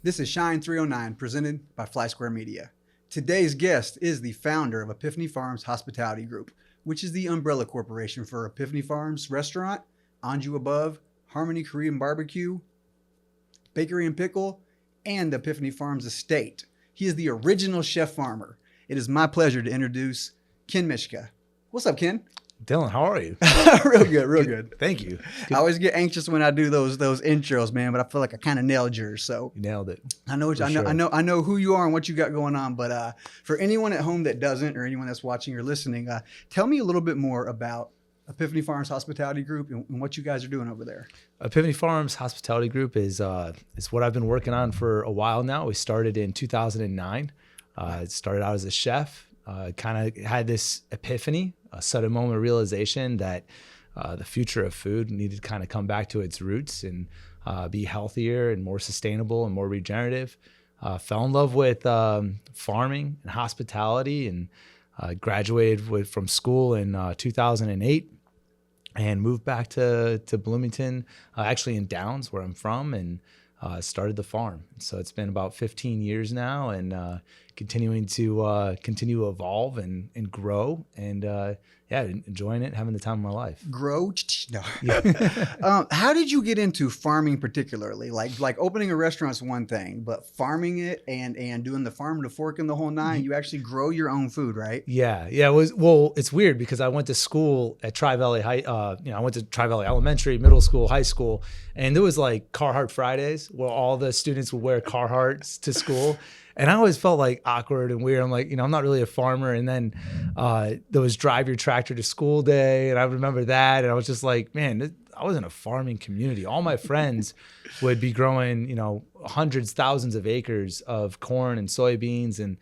This is Shine 309, presented by Fly Square Media. Today's guest is the founder of Epiphany Farms Hospitality Group, which is the umbrella corporation for Epiphany Farms Restaurant, Anju Above, Harmony Korean BBQ, Bakery and Pickle, and Epiphany Farms Estate. He is the original Chefarmer. It is my pleasure to introduce Ken Myszka. What's up, Ken? Dylan, how are you? Real good, real good. Thank you. I always get anxious when I do those intros, man, but I feel like I kind of nailed yours. So You nailed it. I know I know who you are and what you got going on. But for anyone at home that doesn't, or anyone that's watching or listening, tell me a little bit more about Epiphany Farms Hospitality Group and what you guys are doing over there. Epiphany Farms Hospitality Group is what I've been working on for a while now. We started in 2009. It started out as a chef. Kind of had this epiphany, a sudden moment of realization that the future of food needed to kind of come back to its roots and be healthier and more sustainable and more regenerative. Fell in love with farming and hospitality, and graduated from school in 2008 and moved back to Bloomington, actually in Downs, where I'm from, and started the farm. So it's been about 15 years now, and continuing to evolve and grow, and enjoying it, having the time of my life. Grow? No. Yeah. How did you get into farming particularly? Like opening a restaurant's one thing, but farming it and doing the farm to fork in the whole nine, you actually grow your own food, right? Yeah. It's weird because I went to school at Tri-Valley High. I went to Tri-Valley Elementary, middle school, high school, and there was like Carhartt Fridays where all the students would wear Carhartts to school. And I always felt like awkward and weird. I'm like, I'm not really a farmer. And then there was drive your tractor to school day. And I remember that. And I was just like, man, I was in a farming community. All my friends would be growing, hundreds, thousands of acres of corn and soybeans. And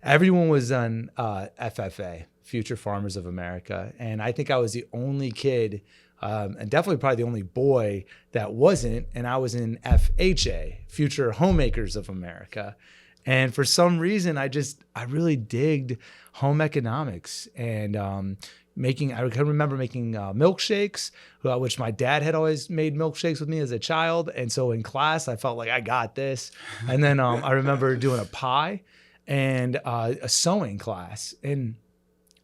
everyone was on FFA, Future Farmers of America. And I think I was the only kid, and definitely probably the only boy that wasn't. And I was in FHA, Future Homemakers of America. And for some reason, I really digged home economics and I can remember making milkshakes, which my dad had always made milkshakes with me as a child. And so in class, I felt like I got this. And then I remember doing a pie and a sewing class. And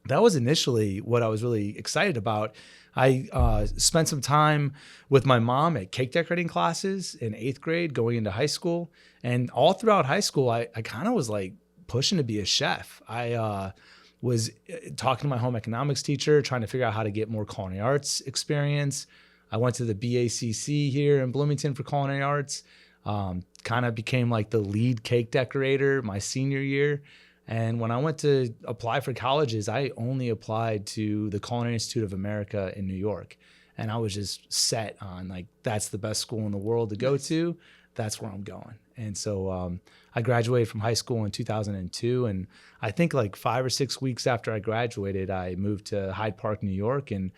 that was initially what I was really excited about. I spent some time with my mom at cake decorating classes in 8th grade going into high school. And all throughout high school, I kind of was like pushing to be a chef. I was talking to my home economics teacher, trying to figure out how to get more culinary arts experience. I went to the BACC here in Bloomington for culinary arts, kind of became like the lead cake decorator my senior year. And when I went to apply for colleges, I only applied to the Culinary Institute of America in New York. And I was just set on like, that's the best school in the world to go to. That's where I'm going. And so I graduated from high school in 2002. And I think like 5 or 6 weeks after I graduated, I moved to Hyde Park, New York, and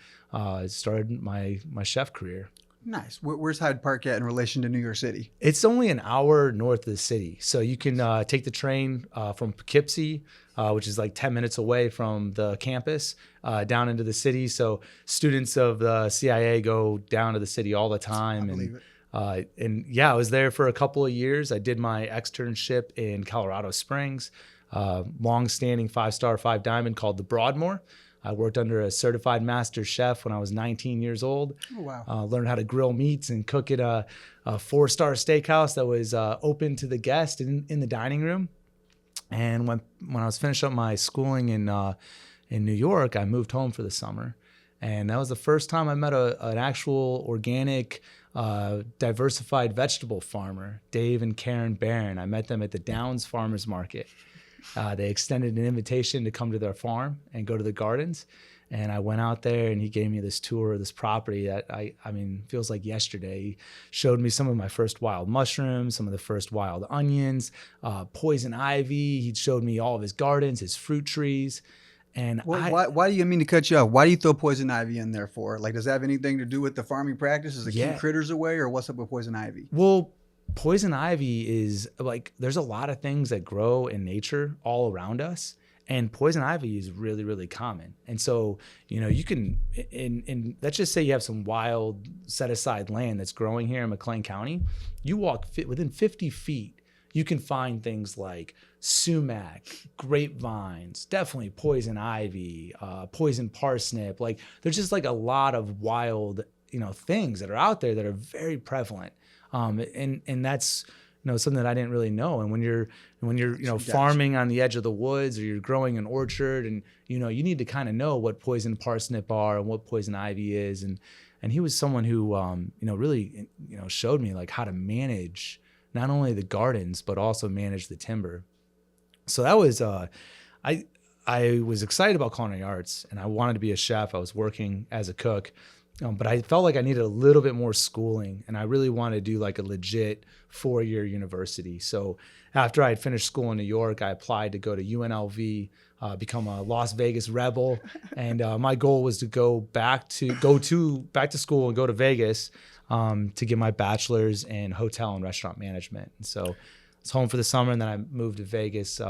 started my chef career. Nice. Where's Hyde Park at in relation to New York City? It's only an hour north of the city. So you can take the train from Poughkeepsie, which is like 10 minutes away from the campus, down into the city. So students of the CIA go down to the city all the time. I believe it. I was there for a couple of years. I did my externship in Colorado Springs, long-standing 5-star 5-diamond called the Broadmoor. I worked under a certified master chef when I was 19 years old. Oh, wow. Learned how to grill meats and cook at a 4-star steakhouse that was open to the guest in the dining room. And when I was finished up my schooling in New York, I moved home for the summer. And that was the first time I met an actual organic, diversified vegetable farmer, Dave and Karen Barron. I met them at the Downs Farmers Market. They extended an invitation to come to their farm and go to the gardens. And I went out there and he gave me this tour of this property that I mean, feels like yesterday. He showed me some of my first wild mushrooms, some of the first wild onions, poison ivy. He showed me all of his gardens, his fruit trees. And why do you mean to cut you off? Why do you throw poison ivy in there for? Like, does that have anything to do with the farming practices to keep critters away, or what's up with poison ivy? Well, poison ivy is like, there's a lot of things that grow in nature all around us. And poison ivy is really, really common. And so, you can, let's just say you have some wild set aside land that's growing here in McLean County. You walk within 50 feet you can find things like sumac, grapevines, definitely poison ivy, poison parsnip. Like there's just like a lot of wild, things that are out there that are very prevalent. And that's, something that I didn't really know. And when you're, farming on the edge of the woods, or you're growing an orchard, and, you need to kind of know what poison parsnip are and what poison ivy is. And he was someone who, really, showed me like how to manage not only the gardens, but also manage the timber. So that was, I was excited about culinary arts, and I wanted to be a chef. I was working as a cook, but I felt like I needed a little bit more schooling, and I really wanted to do like a legit 4-year university. So after I had finished school in New York, I applied to go to UNLV, become a Las Vegas rebel. And my goal was to go back to school and go to Vegas to get my bachelor's in hotel and restaurant management. And so I was home for the summer, and then I moved to Vegas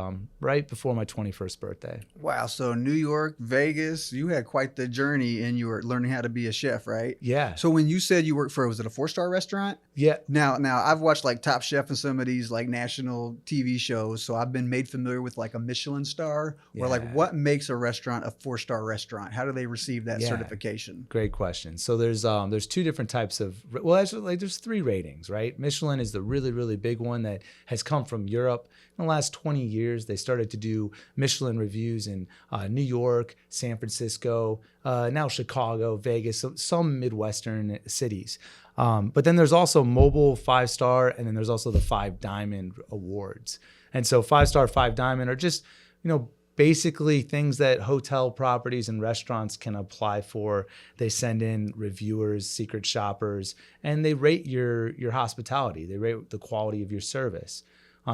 right before my 21st birthday. Wow. So New York, Vegas, you had quite the journey, and you were learning how to be a chef, right? Yeah. So when you said you worked for, was it a 4-star restaurant? Yeah. Now I've watched like Top Chef and some of these like national TV shows. So I've been made familiar with like a Michelin star, or like what makes a restaurant a 4-star restaurant? How do they receive that certification? Great question. So there's 2 different types of, well, actually, like there's 3 ratings, right? Michelin is the really, really big one that has come from Europe. In the last 20 years, they started to do Michelin reviews in New York, San Francisco, now Chicago, Vegas, some Midwestern cities. But then there's also mobile 5-star, and then there's also the 5 Diamond awards. And so 5-star, 5 Diamond are just, basically things that hotel properties and restaurants can apply for. They send in reviewers, secret shoppers, and they rate your hospitality. They rate the quality of your service.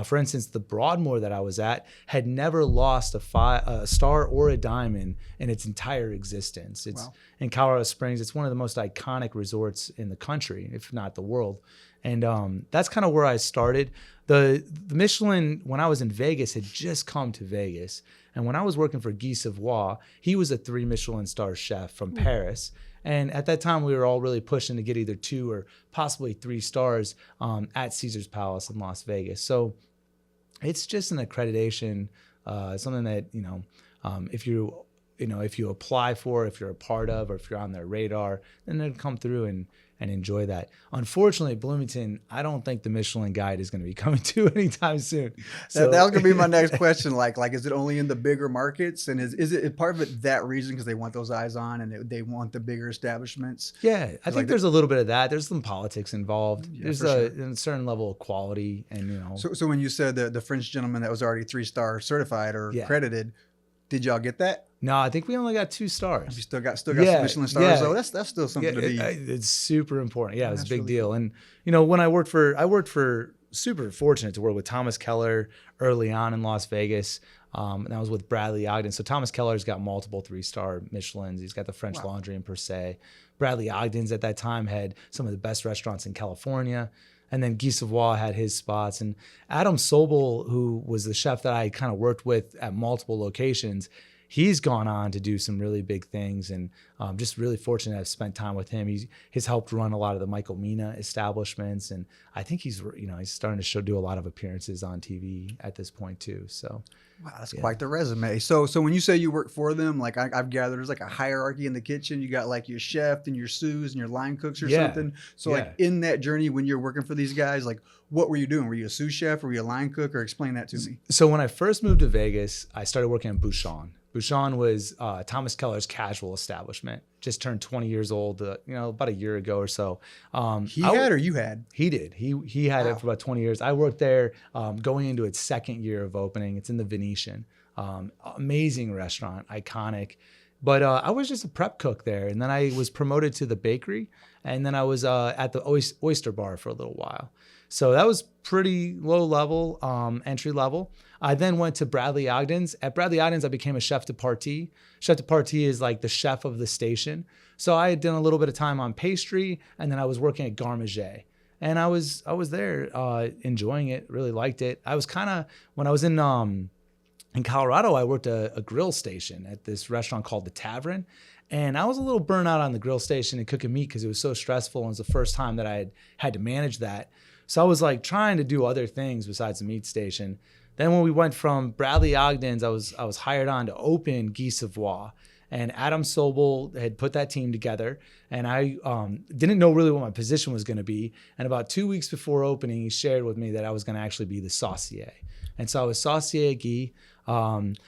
For instance, the Broadmoor that I was at had never lost a star or a diamond in its entire existence. It's in Colorado Springs. It's one of the most iconic resorts in the country, if not the world. And that's kind of where I started. The Michelin, when I was in Vegas, had just come to Vegas. And when I was working for Guy Savoy, he was a 3 Michelin star chef from Paris. And at that time, we were all really pushing to get either 2 or possibly 3 stars at Caesar's Palace in Las Vegas. So it's just an accreditation, something that, if you apply for, if you're a part of, or if you're on their radar, then they'll come through and enjoy that. Unfortunately, Bloomington, I don't think the Michelin Guide is going to be coming to anytime soon. So that was going to be my next question. Like, is it only in the bigger markets? And is it part of it that reason, because they want those eyes on, and they want the bigger establishments? Yeah, I think there's a little bit of that. There's some politics involved. Yeah, there's a certain level of quality, and So when you said the French gentleman that was already 3-star certified or credited, did y'all get that? No, I think we only got 2 stars. You still got some Michelin stars, so that's still something to be. It's super important. Yeah, it was a big deal. Cool. And when I worked for super fortunate to work with Thomas Keller early on in Las Vegas. And I was with Bradley Ogden. So Thomas Keller's got multiple 3-star Michelins. He's got the French Laundry in Per Se. Bradley Ogden's at that time had some of the best restaurants in California. And then Guy Savoy had his spots. And Adam Sobel, who was the chef that I kind of worked with at multiple locations, he's gone on to do some really big things, and just really fortunate to have spent time with him. He's helped run a lot of the Michael Mina establishments, and I think he's starting to do a lot of appearances on TV at this point too. So, wow, that's quite the resume. So when you say you work for them, like I've gathered, there's like a hierarchy in the kitchen. You got like your chef and your sous and your line cooks or something. So like in that journey, when you're working for these guys, like what were you doing? Were you a sous chef? Were you a line cook? Or explain that to me. So when I first moved to Vegas, I started working at Bouchon. Bouchon was Thomas Keller's casual establishment. Just turned 20 years old, about a year ago or so. He had or you had? He did. He had it for about 20 years. I worked there going into its 2nd year of opening. It's in the Venetian. Amazing restaurant, iconic. But I was just a prep cook there. And then I was promoted to the bakery. And then I was at the oyster bar for a little while. So that was pretty low level, entry level. I then went to Bradley Ogden's. At Bradley Ogden's, I became a chef de partie. Chef de partie is like the chef of the station. So I had done a little bit of time on pastry, and then I was working at Garmager. And I was there enjoying it, really liked it. I was kind of, when I was in Colorado, I worked a grill station at this restaurant called The Tavern. And I was a little burnt out on the grill station and cooking meat because it was so stressful. And it was the first time that I had to manage that. So I was like trying to do other things besides the meat station. Then when we went from Bradley Ogden's, I was hired on to open Guy Savoy. And Adam Sobel had put that team together. And I didn't know really what my position was going to be. And about 2 weeks before opening, he shared with me that I was going to actually be the saucier. And so I was saucier at Guy.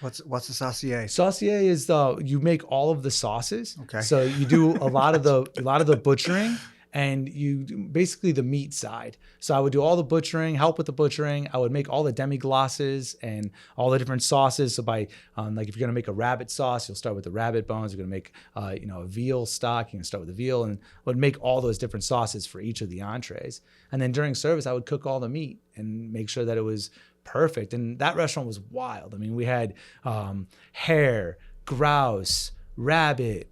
What's the saucier? Saucier is you make all of the sauces. Okay. So you do a lot of the butchering, and you do basically the meat side. So I would do all the butchering, help with the butchering. I would make all the demi-glaces and all the different sauces. So by like if you're gonna make a rabbit sauce, you'll start with the rabbit bones. You're gonna make a veal stock. You're gonna start with the veal, and I would make all those different sauces for each of the entrees. And then during service, I would cook all the meat and make sure that it was perfect. And that restaurant was wild. I mean, we had hare, grouse, rabbit,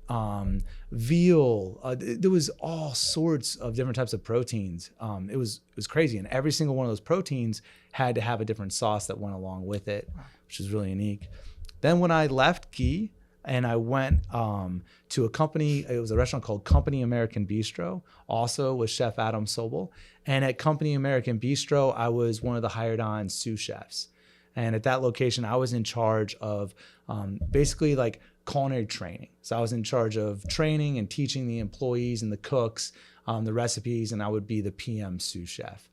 veal. There was all sorts of different types of proteins. It was crazy. And every single one of those proteins had to have a different sauce that went along with it, which is really unique. Then when I left Guy and I went to a company, it was a restaurant called Company American Bistro, also with Chef Adam Sobel. And at Company American Bistro, I was one of the hired on sous chefs. And at that location, I was in charge of basically like culinary training. So I was in charge of training and teaching the employees and the cooks the recipes, and I would be the PM sous chef.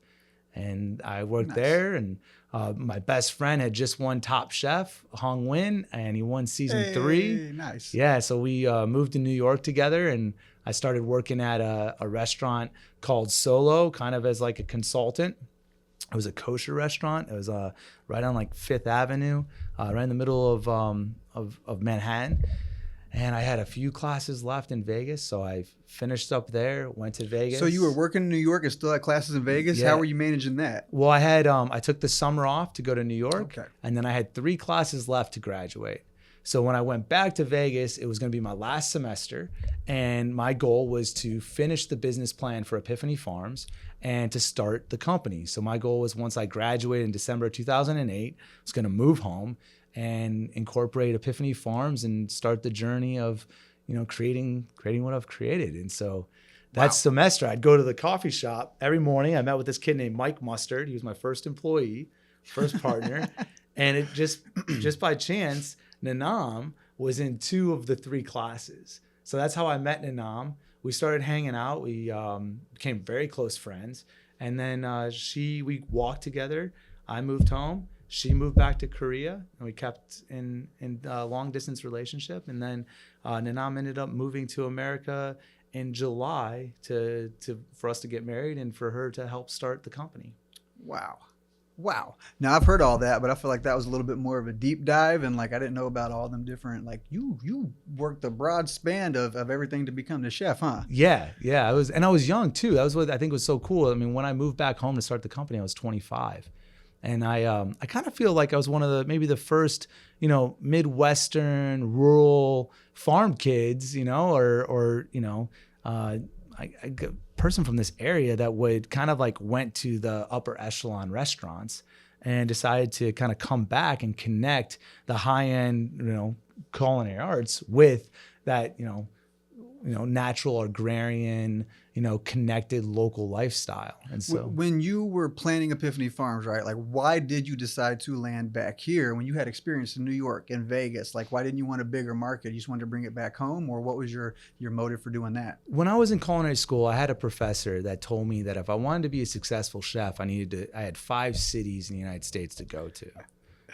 And I worked there, and my best friend had just won Top Chef, Hong Win, and he won season 3. Nice. Yeah, so we moved to New York together, and I started working at a restaurant called Solo, kind of as like a consultant. It was a kosher restaurant. It was right on like Fifth Avenue, right in the middle of Manhattan. And I had a few classes left in Vegas, so I finished up there, went to Vegas. So you were working in New York and still had classes in Vegas? Yeah. How were you managing that? Well, I had I took the summer off to go to New York, Okay. and then I had 3 classes left to graduate. So when I went back to Vegas, it was going to be my last semester, and my goal was to finish the business plan for Epiphany Farms and to start the company. So my goal was, once I graduated in December of 2008, I was going to move home and incorporate Epiphany Farms and start the journey of, creating what I've created. And so that semester, I'd go to the coffee shop every morning. I met with this kid named Mike Mustard. He was my first employee, first partner. And it just by chance, Nanam was in 2 of the 3 classes. So that's how I met Nanam. We started hanging out. We became very close friends. And then we walked together. I moved home. She moved back to Korea, and we kept in a long distance relationship. And then Nanam ended up moving to America in July for us to get married and for her to help start the company. Wow. Now I've heard all that, but I feel like that was a little bit more of a deep dive, and like I didn't know about all them different, like you worked the broad span of everything to become the chef, huh? Yeah. I was young too. That was what I think was so cool. I mean, when I moved back home to start the company, I was 25. And I kind of feel like I was one of maybe the first, Midwestern rural farm kids, a person from this area that would kind of like went to the upper echelon restaurants and decided to kind of come back and connect the high end, culinary arts with that, natural agrarian, connected local lifestyle. And so when you were planning Epiphany Farms, right, like why did you decide to land back here when you had experience in New York and Vegas? Like, why didn't you want a bigger market? You just wanted to bring it back home, or what was your motive for doing that? When I was in culinary school, I had a professor that told me that if I wanted to be a successful chef, I had 5 cities in the United States to go to.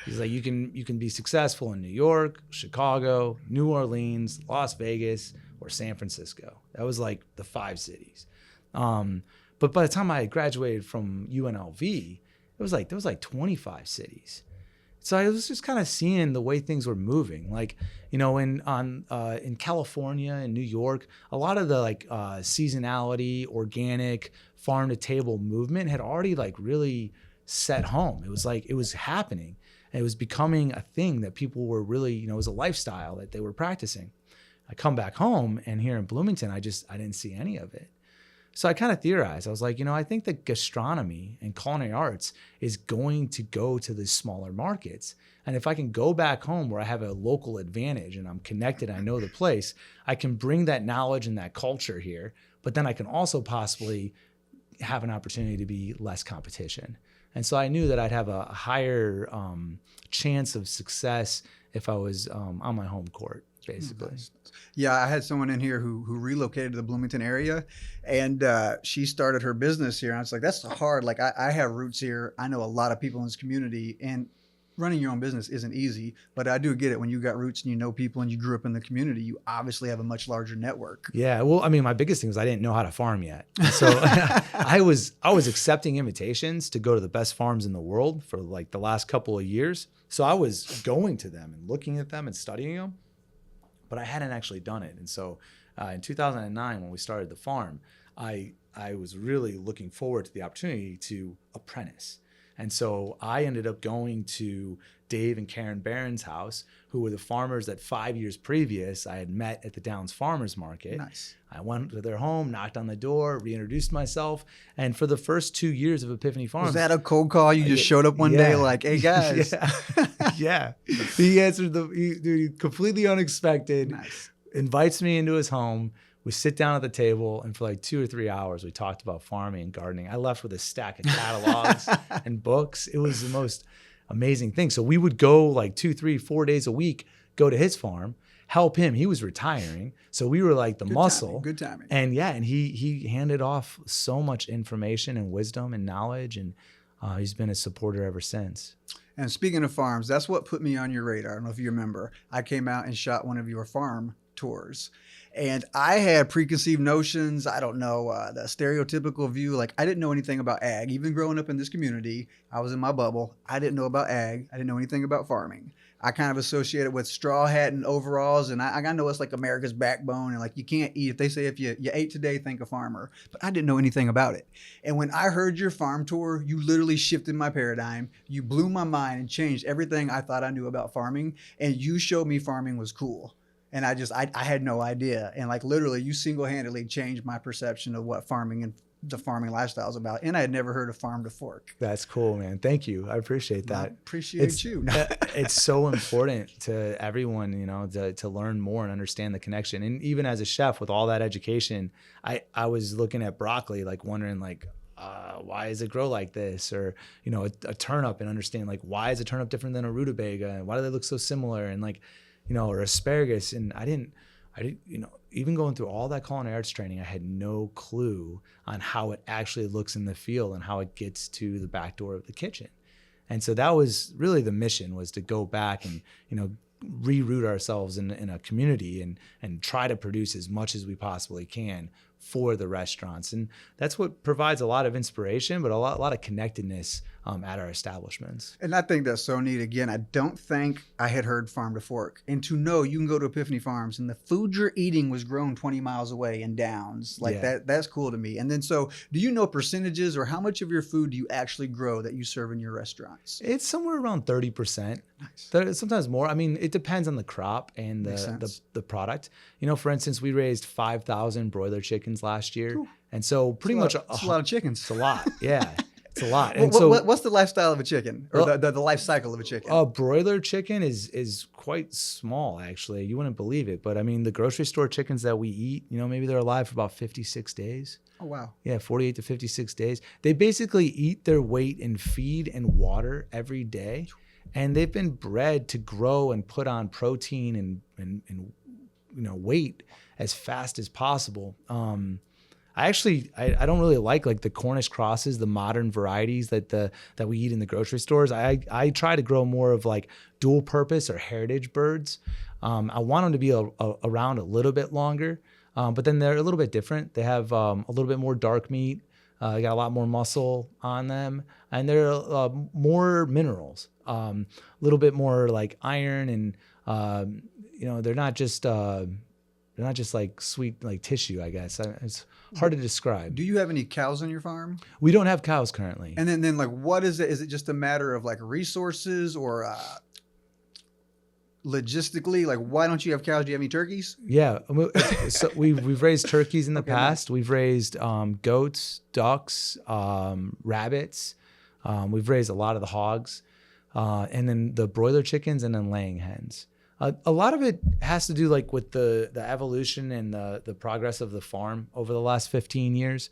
He's like, you can be successful in New York, Chicago, New Orleans, Las Vegas, or San Francisco. That was like the 5 cities. But by the time I had graduated from UNLV, there was like 25 cities. So I was just kind of seeing the way things were moving. Like, in California and New York, a lot of the seasonality, organic, farm to table movement had already really set home. It was happening. And it was becoming a thing that people were really, it was a lifestyle that they were practicing. I come back home, and here in Bloomington, I didn't see any of it. So I kind of theorized. I was like, I think that gastronomy and culinary arts is going to go to the smaller markets. And if I can go back home where I have a local advantage and I'm connected, I know the place, I can bring that knowledge and that culture here. But then I can also possibly have an opportunity to be less competition. And so I knew that I'd have a higher chance of success if I was on my home court, basically. Yeah, I had someone in here who relocated to the Bloomington area, and she started her business here. And I was like, that's hard. Like, I have roots here. I know a lot of people in this community, and running your own business isn't easy, but I do get it. When you got roots and you know people and you grew up in the community, you obviously have a much larger network. Yeah. Well, I mean, my biggest thing was I didn't know how to farm yet. So I was accepting invitations to go to the best farms in the world for like the last couple of years. So I was going to them and looking at them and studying them, but I hadn't actually done it. And so in 2009, when we started the farm, I was really looking forward to the opportunity to apprentice. And so I ended up going to Dave and Karen Barron's house, who were the farmers that 5 years previous I had met at the Downs Farmers Market. Nice. I went to their home, knocked on the door, reintroduced myself. And for the first 2 years of Epiphany Farms. Was that a cold call? You just showed up one day like, hey, guys. Yeah. He answered completely unexpected, Nice. Invites me into his home. We sit down at the table, and for like 2 or 3 hours, we talked about farming and gardening. I left with a stack of catalogs and books. It was the most amazing thing. So we would go like 2, 3, 4 days a week, go to his farm, help him. He was retiring. So we were like the muscle. Good timing. And and he handed off so much information and wisdom and knowledge, and he's been a supporter ever since. And speaking of farms, that's what put me on your radar. I don't know if you remember. I came out and shot one of your farm tours. And I had preconceived notions. I don't know, the stereotypical view. Like, I didn't know anything about ag. Even growing up in this community, I was in my bubble. I didn't know about ag. I didn't know anything about farming. I kind of associated with straw hat and overalls. And I know it's like America's backbone. And like, you can't eat. If they say if you ate today, think a farmer. But I didn't know anything about it. And when I heard your farm tour, you literally shifted my paradigm. You blew my mind and changed everything I thought I knew about farming. And you showed me farming was cool. And I had no idea. And like literally you single-handedly changed my perception of what farming and the farming lifestyle is about. And I had never heard of farm to fork. That's cool, man. Thank you. I appreciate that. I appreciate you. It's so important to everyone, to learn more and understand the connection. And even as a chef with all that education, I was looking at broccoli, like wondering like, why does it grow like this? Or, a turnip, and understand like, why is a turnip different than a rutabaga? And why do they look so similar? And like, or asparagus. And I didn't, even going through all that culinary arts training, I had no clue on how it actually looks in the field and how it gets to the back door of the kitchen. And so that was really the mission, was to go back and, reroot ourselves in a community and try to produce as much as we possibly can for the restaurants. And that's what provides a lot of inspiration, but a lot of connectedness at our establishments. And I think that's so neat. Again, I don't think I had heard farm to fork. And to know you can go to Epiphany Farms and the food you're eating was grown 20 miles away in Downs. Like that's cool to me. And then, so do you know percentages, or how much of your food do you actually grow that you serve in your restaurants? It's somewhere around 30%. Nice. Sometimes more. I mean, it depends on the crop and the product. For instance, we raised 5,000 broiler chickens last year. Ooh. And so pretty much it's a lot of chickens. It's a lot. Yeah. It's a lot. And what's the lifestyle of a chicken, or the life cycle of a chicken? A broiler chicken is quite small, actually. You wouldn't believe it. But I mean, the grocery store chickens that we eat, maybe they're alive for about 56 days. Oh, wow. Yeah, 48 to 56 days. They basically eat their weight in feed and water every day. And they've been bred to grow and put on protein and weight as fast as possible. I don't really like the Cornish crosses, the modern varieties that we eat in the grocery stores. I try to grow more of like dual purpose or heritage birds. I want them to be around a little bit longer, but then they're a little bit different. They have a little bit more dark meat. They got a lot more muscle on them, and they're more minerals, a little bit more like iron, and they're not just like sweet like tissue, I guess. It's hard to describe. Do you have any cows on your farm? We don't have cows currently. And then like, what is it? Is it just a matter of like resources, or logistically, like, why don't you have cows? Do you have any turkeys? Yeah, so we've raised turkeys in the past. Nice. We've raised goats, ducks, rabbits. We've raised a lot of the hogs, and then the broiler chickens, and then laying hens. A lot of it has to do like with the evolution and the progress of the farm over the last 15 years.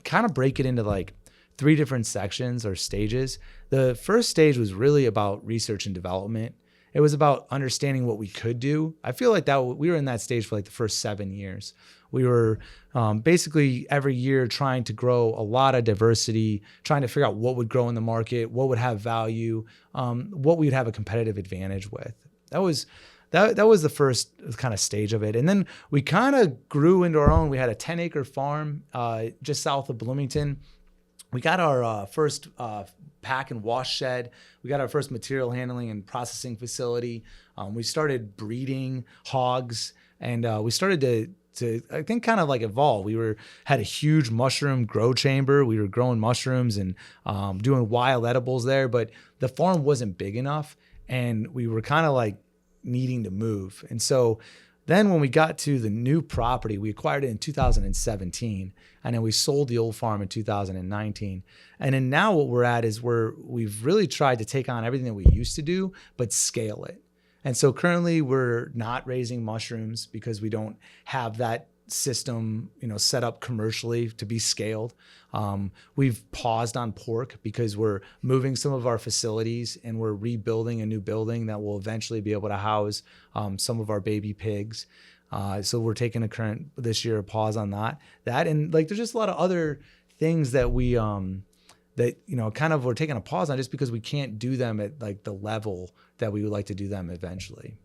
Kind of break it into like 3 different sections or stages. The first stage was really about research and development. It was about understanding what we could do. I feel like that we were in that stage for like the first 7 years. We were basically every year trying to grow a lot of diversity, trying to figure out what would grow in the market, what would have value, what we'd have a competitive advantage with. That was the first kind of stage of it. And then we kind of grew into our own. We had a 10-acre farm just south of Bloomington. We got our first pack and wash shed. We got our first material handling and processing facility. We started breeding hogs, and we started to I think kind of like evolve. We had a huge mushroom grow chamber. We were growing mushrooms and doing wild edibles there, but the farm wasn't big enough, and we were kind of like needing to move. And so then when we got to the new property, we acquired it in 2017, and then we sold the old farm in 2019. And then now what we're at is we've really tried to take on everything that we used to do, but scale it. And so currently we're not raising mushrooms because we don't have that system, set up commercially to be scaled. We've paused on pork because we're moving some of our facilities, and we're rebuilding a new building that will eventually be able to house some of our baby pigs. So we're taking this year a pause on that. And like there's just a lot of other things that we kind of we're taking a pause on just because we can't do them at like the level that we would like to do them eventually.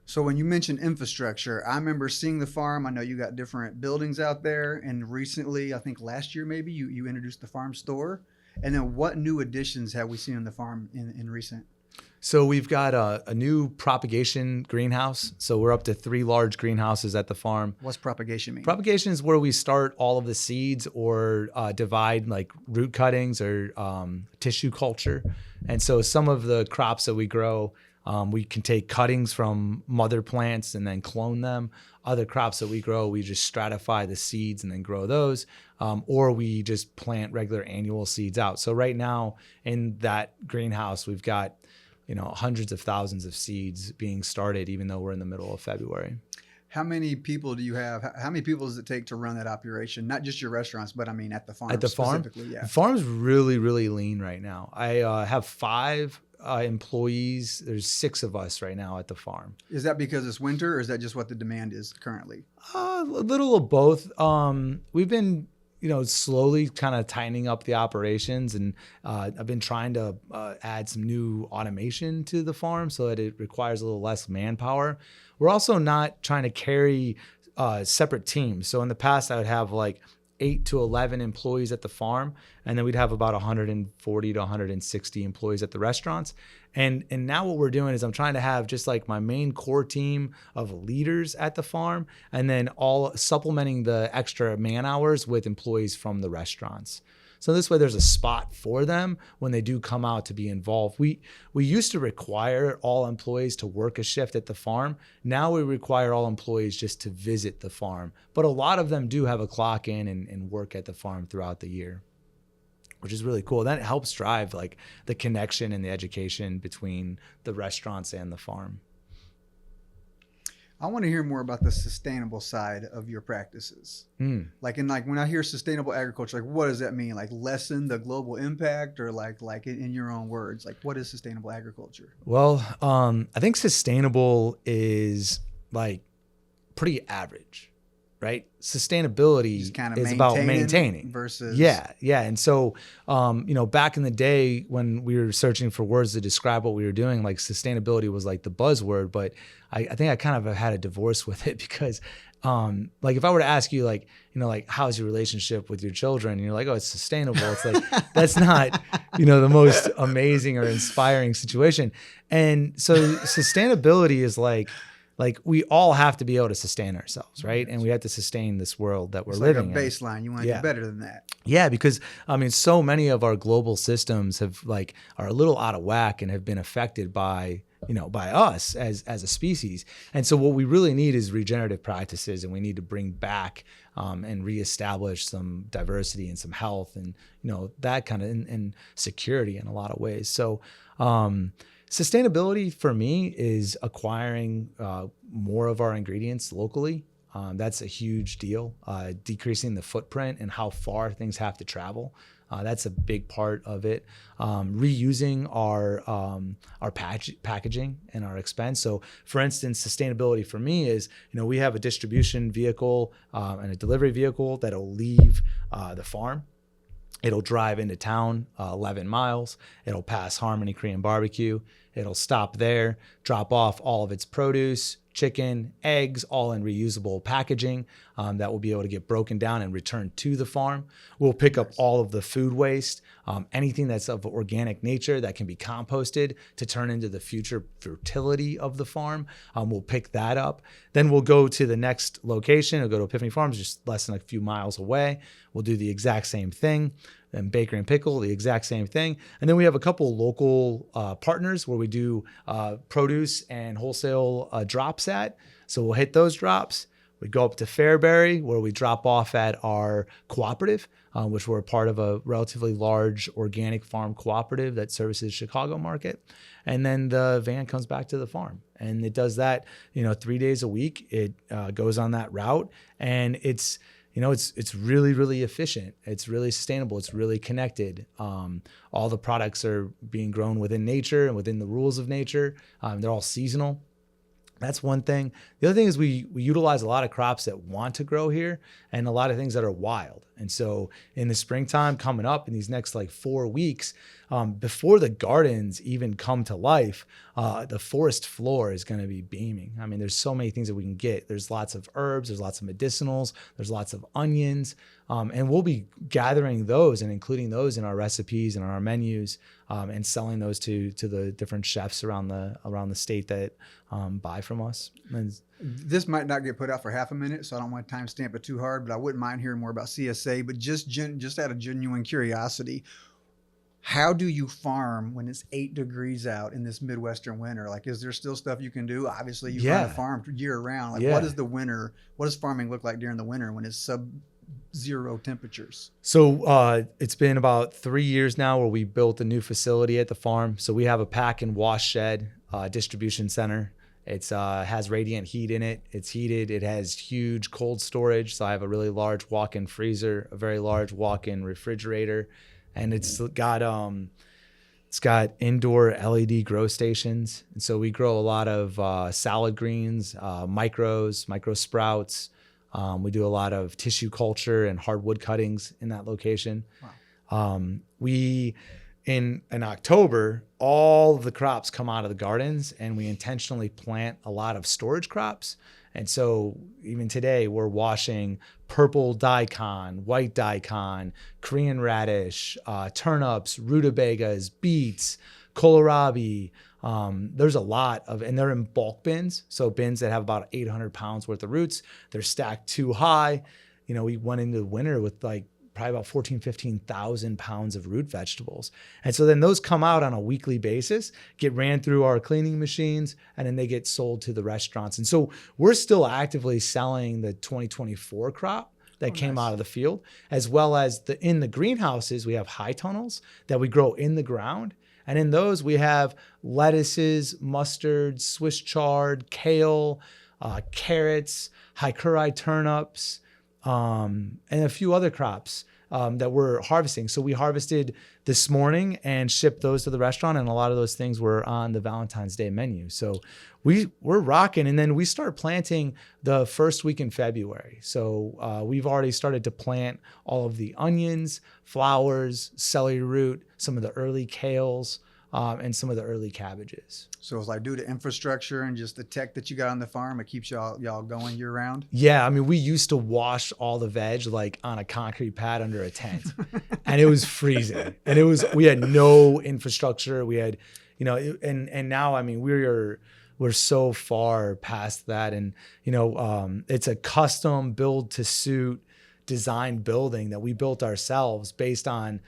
So when you mentioned infrastructure, I remember seeing the farm. I know you got different buildings out there, and recently, I think last year maybe, you introduced the farm store. And then what new additions have we seen on the farm in recent? So we've got a new propagation greenhouse. So we're up to 3 large greenhouses at the farm. What's propagation mean? Propagation is where we start all of the seeds or divide like root cuttings or tissue culture. And so some of the crops that we grow, we can take cuttings from mother plants and then clone them. Other crops that we grow, we just stratify the seeds and then grow those, or we just plant regular annual seeds out. So right now in that greenhouse, we've got hundreds of thousands of seeds being started, even though we're in the middle of February. How many people do you have? How many people does it take to run that operation? Not just your restaurants, but I mean at the farm. At the farm? Yeah. The farm's really, really lean right now. I have 5 employees. There's 6 of us right now at the farm. Is that because it's winter, or is that just what the demand is currently? A little of both. We've been slowly kind of tightening up the operations, and I've been trying to add some new automation to the farm so that it requires a little less manpower. We're also not trying to carry separate teams. So in the past, I would have like 8 to 11 employees at the farm, and then we'd have about 140 to 160 employees at the restaurants. And now what we're doing is I'm trying to have just like my main core team of leaders at the farm, and then all supplementing the extra man hours with employees from the restaurants. So this way there's a spot for them when they do come out to be involved. We used to require all employees to work a shift at the farm. Now we require all employees just to visit the farm. But a lot of them do have a clock in and work at the farm throughout the year, which is really cool. That helps drive like the connection and the education between the restaurants and the farm. I want to hear more about the sustainable side of your practices. Like when I hear sustainable agriculture, like what does that mean? Like lessen the global impact, or like in your own words, like what is sustainable agriculture? Well, I think sustainable is like pretty average, right? Sustainability is about maintaining versus yeah. And so back in the day when we were searching for words to describe what we were doing, like sustainability was like the buzzword, but I think I kind of had a divorce with it because like if I were to ask you like how's your relationship with your children, and you're like, oh, it's sustainable, it's like that's not the most amazing or inspiring situation. And so sustainability is like we all have to be able to sustain ourselves, right? And we have to sustain this world that we're living in. It's like a baseline. You want to do better than that. Yeah, because so many of our global systems are a little out of whack and have been affected by by us as a species. And so what we really need is regenerative practices, and we need to bring back and reestablish some diversity and some health and, that kind of, and security in a lot of ways. So sustainability for me is acquiring more of our ingredients locally. That's a huge deal. Decreasing the footprint and how far things have to travel. That's a big part of it. Reusing our packaging and our expense. So, for instance, sustainability for me is, we have a distribution vehicle and a delivery vehicle that'll leave the farm. It'll drive into town 11 miles. It'll pass Harmony Korean BBQ. It'll stop there, drop off all of its produce, chicken, eggs, all in reusable packaging that will be able to get broken down and returned to the farm. We'll pick up all of the food waste, anything that's of organic nature that can be composted to turn into the future fertility of the farm. We'll pick that up. Then we'll go to the next location. We'll go to Epiphany Farms, just less than a few miles away. We'll do the exact same thing. And Baker and Pickle, the exact same thing. And then we have a couple local partners where we do produce and wholesale drops at. So we'll hit those drops. We go up to Fairbury, where we drop off at our cooperative, which we're a part of a relatively large organic farm cooperative that services Chicago market. And then the van comes back to the farm. And it does that, 3 days a week. It goes on that route. And it's really, really efficient. It's really sustainable. It's really connected. All the products are being grown within nature and within the rules of nature. They're all seasonal. That's one thing. The other thing is we utilize a lot of crops that want to grow here and a lot of things that are wild. And so in the springtime coming up in these next 4 weeks, before the gardens even come to life, the forest floor is going to be beaming. I mean, there's so many things that we can get. There's lots of herbs, there's lots of medicinals, there's lots of onions, and we'll be gathering those and including those in our recipes and our menus, and selling those to the different chefs around the state that buy from us. And this might not get put out for half a minute, so I don't want to timestamp it too hard, but I wouldn't mind hearing more about CSA. But just out of genuine curiosity, how do you farm when it's 8 degrees out in this Midwestern winter? Is there still stuff you can do? Obviously, you kind of farm year round. What does farming look like during the winter when it's sub-zero temperatures? So it's been about 3 years now where we built a new facility at the farm. So we have a pack and wash shed, distribution center. It's has radiant heat in it. It's heated. It has huge cold storage. So I have a really large walk-in freezer, a very large walk-in refrigerator, and it's got indoor LED grow stations. And so we grow a lot of salad greens, micro sprouts. We do a lot of tissue culture and hardwood cuttings in that location. Wow. In October, all the crops come out of the gardens, and we intentionally plant a lot of storage crops. And so even today, we're washing purple daikon, white daikon, Korean radish, turnips, rutabagas, beets, kohlrabi. There's a lot of, and they're in bulk bins. So bins that have about 800 pounds worth of roots. They're stacked too high. We went into the winter with probably about 15,000 pounds of root vegetables. And so then those come out on a weekly basis, get ran through our cleaning machines, and then they get sold to the restaurants. And so we're still actively selling the 2024 crop that came out of the field, as well as in the greenhouses, we have high tunnels that we grow in the ground. And in those, we have lettuces, mustard, Swiss chard, kale, carrots, hikuri turnips, and a few other crops that we're harvesting. So we harvested this morning and shipped those to the restaurant, and a lot of those things were on the Valentine's Day menu. So we're rocking, and then we start planting the first week in February. So we've already started to plant all of the onions, flowers, celery root, some of the early kales, and some of the early cabbages. So it's due to infrastructure and just the tech that you got on the farm, it keeps y'all going year round? Yeah, I mean, we used to wash all the veg on a concrete pad under a tent, and it was freezing. And we had no infrastructure. We had, and now, I mean, we're so far past that, and it's a custom build to suit design building that we built ourselves based on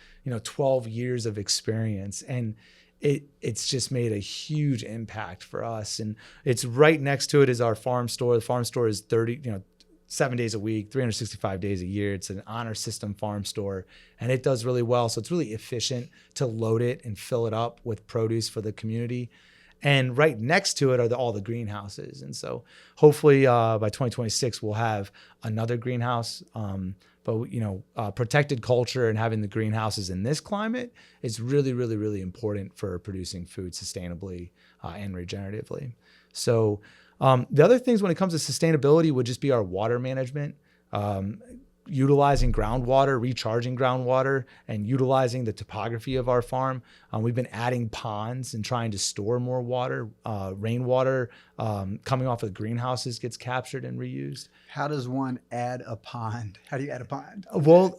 12 years of experience. And it's just made a huge impact for us. And it's right next to it is our farm store. The farm store is 7 days a week, 365 days a year. It's an honor system farm store, and it does really well. So it's really efficient to load it and fill it up with produce for the community. And right next to it are all the greenhouses. And so hopefully by 2026, we'll have another greenhouse. But protected culture and having the greenhouses in this climate is really, really, really important for producing food sustainably and regeneratively. So the other things when it comes to sustainability would just be our water management, utilizing groundwater, recharging groundwater, and utilizing the topography of our farm. We've been adding ponds and trying to store more water. Rainwater coming off of the greenhouses gets captured and reused. How does one add a pond? How do you add a pond? Well,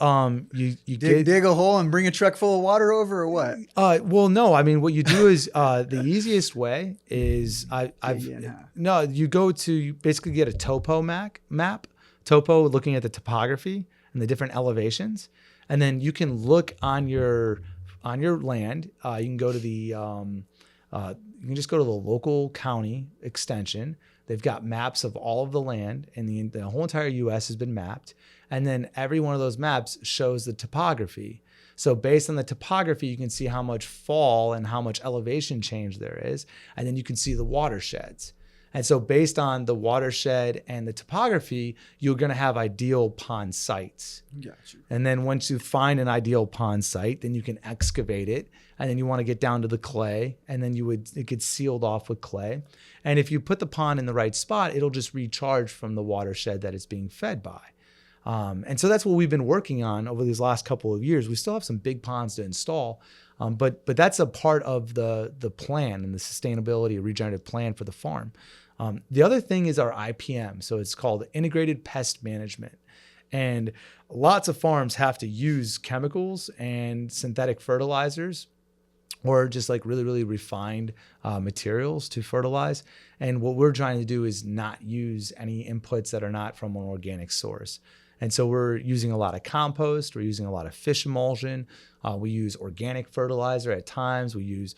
you dig a hole and bring a truck full of water over, or what? Well, no. I mean, what you do is the easiest way is you basically get a topo map. Topo, looking at the topography and the different elevations, and then you can look on your land. You can go to you can just go to the local county extension. They've got maps of all of the land, and the whole entire U.S. has been mapped. And then every one of those maps shows the topography. So based on the topography, you can see how much fall and how much elevation change there is, and then you can see the watersheds. And so based on the watershed and the topography, you're going to have ideal pond sites. Gotcha. And then once you find an ideal pond site, then you can excavate it. And then you want to get down to the clay, and then it gets sealed off with clay. And if you put the pond in the right spot, it'll just recharge from the watershed that it's being fed by. And so that's what we've been working on over these last couple of years. We still have some big ponds to install, but that's a part of the plan and the sustainability regenerative plan for the farm. The other thing is our IPM. So it's called Integrated Pest Management. And lots of farms have to use chemicals and synthetic fertilizers, or just like really, really refined materials to fertilize. And what we're trying to do is not use any inputs that are not from an organic source. And so we're using a lot of compost. We're using a lot of fish emulsion. We use organic fertilizer at times. We use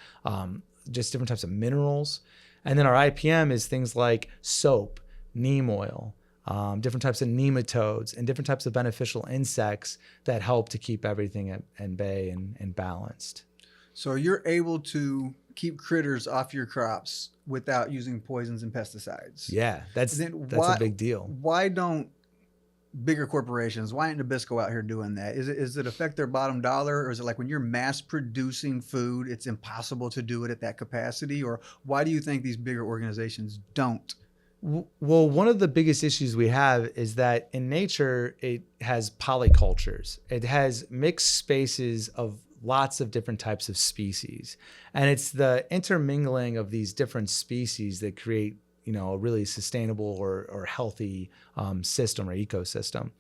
just different types of minerals. And then our IPM is things like soap, neem oil, different types of nematodes, and different types of beneficial insects that help to keep everything at bay and balanced. So you're able to keep critters off your crops without using poisons and pesticides. Yeah, that's a big deal. Why don't bigger corporations, why ain't Nabisco out here doing that? Is it affect their bottom dollar, or is it like when you're mass producing food, it's impossible to do it at that capacity? Or why do you think these bigger organizations don't? Well, one of the biggest issues we have is that in nature, it has polycultures. It has mixed spaces of lots of different types of species. And it's the intermingling of these different species that create a really sustainable or healthy system or ecosystem.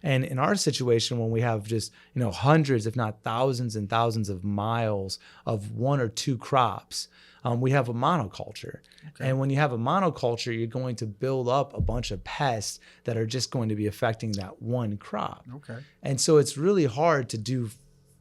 And in our situation, when we have just hundreds, if not thousands and thousands of miles of one or two crops, we have a monoculture. Okay. And when you have a monoculture, you're going to build up a bunch of pests that are just going to be affecting that one crop. Okay. And so it's really hard to do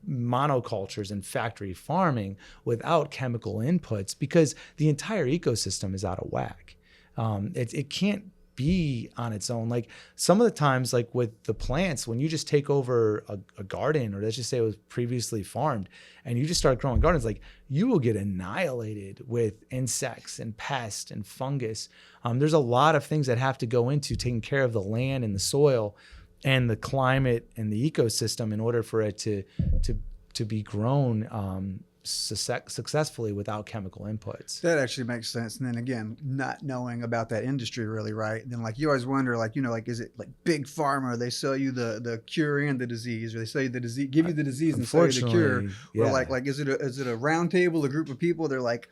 monocultures and factory farming without chemical inputs because the entire ecosystem is out of whack. It can't be on its own. Like some of the times, like with the plants, when you just take over a garden, or let's just say it was previously farmed, and you just start growing gardens, like you will get annihilated with insects and pests and fungus. There's a lot of things that have to go into taking care of the land and the soil and the climate and the ecosystem in order for it to be grown successfully without chemical inputs. That actually makes sense. And then again, not knowing about that industry really, right? Then like you always wonder, like, is it like big pharma? They sell you the cure and the disease, or they sell you the disease, give you the disease and sell you the cure. Yeah. Or like is it a round table, a group of people? They're like,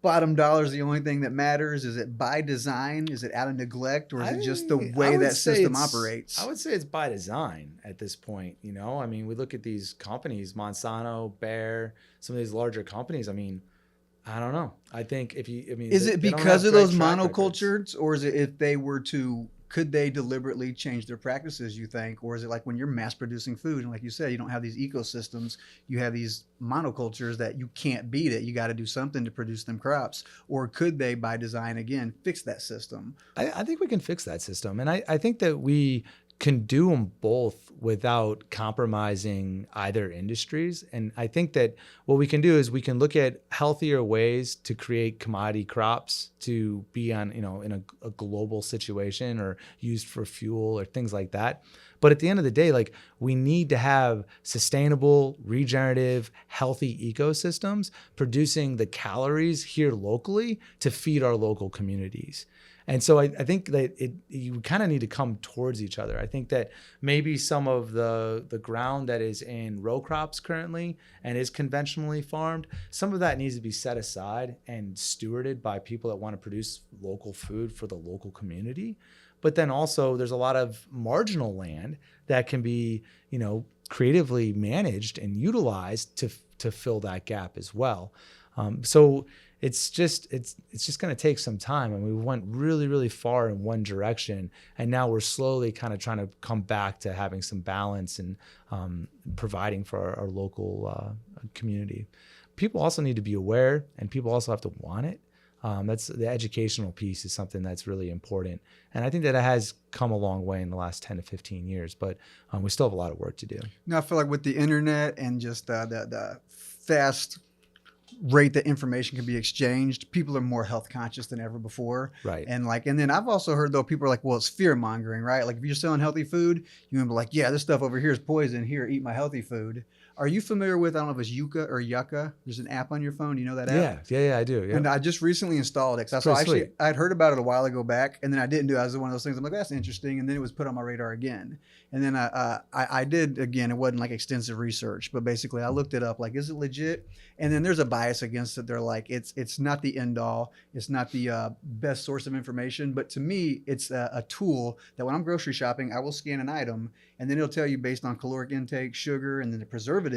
bottom dollar is the only thing that matters. Is it by design? Is it out of neglect, or is it just the way that system operates? I would say it's by design at this point. I mean, we look at these companies, Monsanto, Bayer, some of these larger companies. I mean, I don't know. I think is it because of those monocultures, or is it if they were to could they deliberately change their practices, you think? Or is it like when you're mass producing food and like you said, you don't have these ecosystems, you have these monocultures that you can't beat it. You got to do something to produce them crops. Or could they, by design, again, fix that system? I think we can fix that system. And I think that we can do them both without compromising either industries. And I think that what we can do is we can look at healthier ways to create commodity crops to be on, in a global situation or used for fuel or things like that. But at the end of the day, like, we need to have sustainable, regenerative, healthy ecosystems producing the calories here locally to feed our local communities. And so I think that you kind of need to come towards each other. I think that maybe some of the ground that is in row crops currently and is conventionally farmed, some of that needs to be set aside and stewarded by people that want to produce local food for the local community. But then also there's a lot of marginal land that can be, creatively managed and utilized to fill that gap as well. So it's just going to take some time, and we went really, really far in one direction, and now we're slowly kind of trying to come back to having some balance and providing for our local community. People also need to be aware, and people also have to want it. That's the educational piece is something that's really important, and I think that it has come a long way in the last 10 to 15 years, but we still have a lot of work to do. Now, I feel like with the internet and just the fast rate that information can be exchanged, people are more health conscious than ever before. Right. And then I've also heard, though, people are like, well, it's fear mongering, right? Like, if you're selling healthy food, you're gonna be like, yeah, this stuff over here is poison. Here, eat my healthy food. Are you familiar with, I don't know if it's Yuka or Yucca? There's an app on your phone. You know that app? Yeah, I do. Yeah. And I just recently installed it. I'd heard about it a while ago back, and then I didn't do it. It was one of those things. I'm like, that's interesting. And then it was put on my radar again. And then I did, again, it wasn't like extensive research, but basically I looked it up, like, is it legit? And then there's a bias against it. They're like, it's not the end all. It's not the best source of information. But to me, it's a tool that when I'm grocery shopping, I will scan an item, and then it'll tell you based on caloric intake, sugar, and then the preservatives.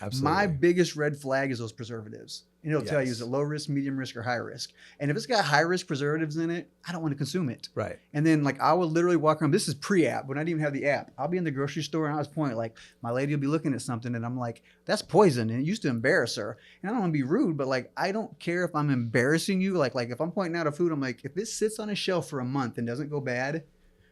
Absolutely. My biggest red flag is those preservatives. And it'll tell you, is it low risk, medium risk, or high risk? And if it's got high risk preservatives in it, I don't want to consume it. Right. And then, like, I will literally walk around. This is pre-app, when I didn't even have the app. I'll be in the grocery store, and I was pointing, like, my lady will be looking at something, and I'm like, that's poison. And it used to embarrass her. And I don't want to be rude, but, like, I don't care if I'm embarrassing you. Like if I'm pointing out a food, I'm like, if it sits on a shelf for a month and doesn't go bad,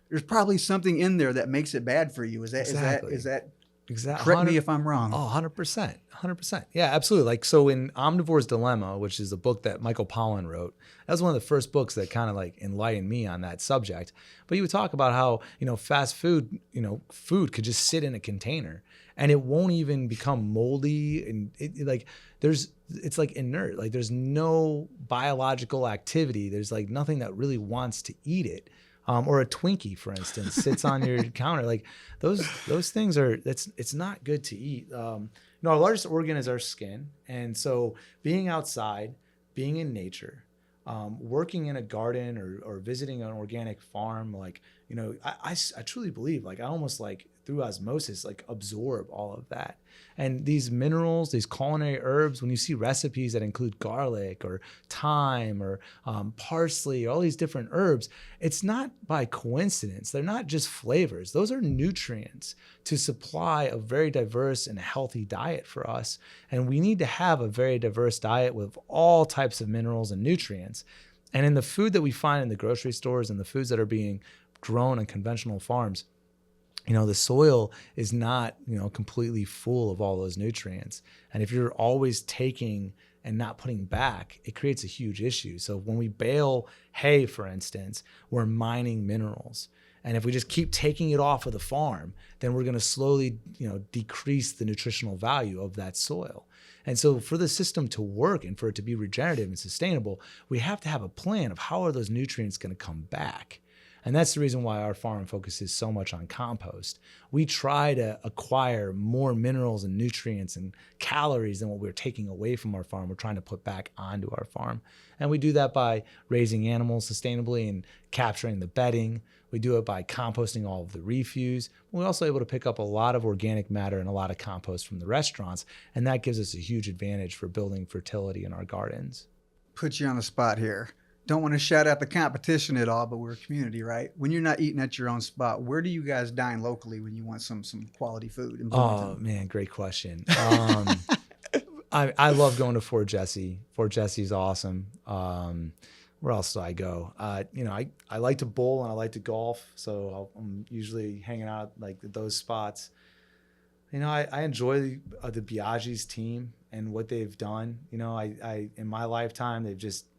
there's probably something in there that makes it bad for you. Is that Exactly. Correct me if I'm wrong. Oh, 100%. Yeah, absolutely. Like, so in Omnivore's Dilemma, which is a book that Michael Pollan wrote, that was one of the first books that kind of like enlightened me on that subject. But he would talk about how, fast food, food could just sit in a container and it won't even become moldy. And it's like inert. Like, there's no biological activity. There's like nothing that really wants to eat it. Or a Twinkie, for instance, sits on your counter. Like, those things it's not good to eat. Our largest organ is our skin. And so being outside, being in nature, working in a garden or visiting an organic farm, like, I truly believe, like, I almost like through osmosis, like, absorb all of that. And these minerals, these culinary herbs, when you see recipes that include garlic or thyme or parsley, all these different herbs, it's not by coincidence. They're not just flavors. Those are nutrients to supply a very diverse and healthy diet for us. And we need to have a very diverse diet with all types of minerals and nutrients. And in the food that we find in the grocery stores and the foods that are being grown on conventional farms, the soil is not, completely full of all those nutrients. And if you're always taking and not putting back, it creates a huge issue. So when we bale hay, for instance, we're mining minerals. And if we just keep taking it off of the farm, then we're going to slowly, decrease the nutritional value of that soil. And so for the system to work and for it to be regenerative and sustainable, we have to have a plan of how are those nutrients going to come back. And that's the reason why our farm focuses so much on compost. We try to acquire more minerals and nutrients and calories than what we're taking away from our farm. We're trying to put back onto our farm. And we do that by raising animals sustainably and capturing the bedding. We do it by composting all of the refuse. We're also able to pick up a lot of organic matter and a lot of compost from the restaurants. And that gives us a huge advantage for building fertility in our gardens. Put you on the spot here. Don't want to shout out the competition at all, but we're a community, right? When you're not eating at your own spot, where do you guys dine locally when you want some quality food in Bloomington? Oh man, great question. I love going to Fort Jesse. Fort Jesse's awesome. Where else do I go? I like to bowl and I like to golf, so I'm usually hanging out like at those spots. I enjoy the Biaggi's team and what they've done. I in my lifetime